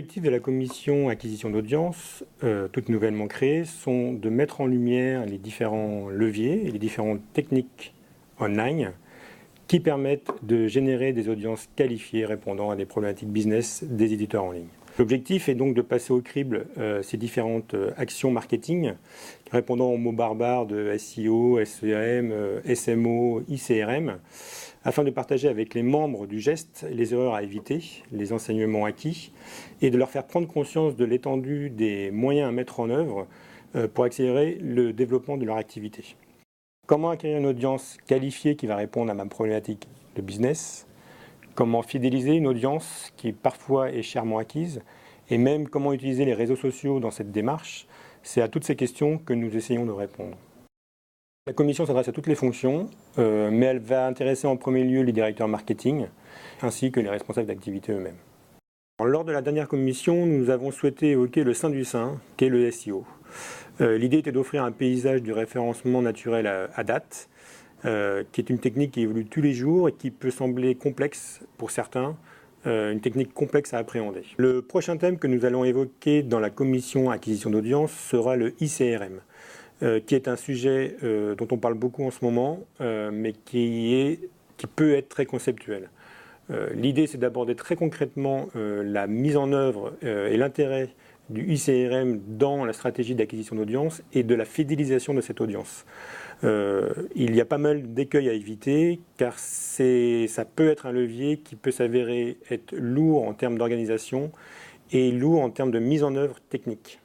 objectifs de la commission acquisition d'audience, toute nouvellement créée, sont de mettre en lumière les différents leviers et les différentes techniques online qui permettent de générer des audiences qualifiées répondant à des problématiques business des éditeurs en ligne. L'objectif est donc de passer au crible ces différentes actions marketing répondant aux mots barbares de SEO, SEM, SMO, ICRM, afin de partager avec les membres du geste les erreurs à éviter, les enseignements acquis, et de leur faire prendre conscience de l'étendue des moyens à mettre en œuvre pour accélérer le développement de leur activité. Comment acquérir une audience qualifiée qui va répondre à ma problématique de business? Comment fidéliser une audience qui parfois est chèrement acquise? Et même comment utiliser les réseaux sociaux dans cette démarche? C'est à toutes ces questions que nous essayons de répondre. La commission s'adresse à toutes les fonctions, mais elle va intéresser en premier lieu les directeurs marketing, ainsi que les responsables d'activité eux-mêmes. Lors de la dernière commission, nous avons souhaité évoquer le sein du sein, qu'est le SEO. L'idée était d'offrir un paysage du référencement naturel à date, qui est une technique qui évolue tous les jours et qui peut sembler complexe pour certains, une technique complexe à appréhender. Le prochain thème que nous allons évoquer dans la commission acquisition d'audience sera le ICRM, qui est un sujet dont on parle beaucoup en ce moment, mais qui peut être très conceptuel. L'idée, c'est d'aborder très concrètement la mise en œuvre et l'intérêt du ICRM dans la stratégie d'acquisition d'audience et de la fidélisation de cette audience. Il y a pas mal d'écueils à éviter car ça peut être un levier qui peut s'avérer être lourd en termes d'organisation et lourd en termes de mise en œuvre technique.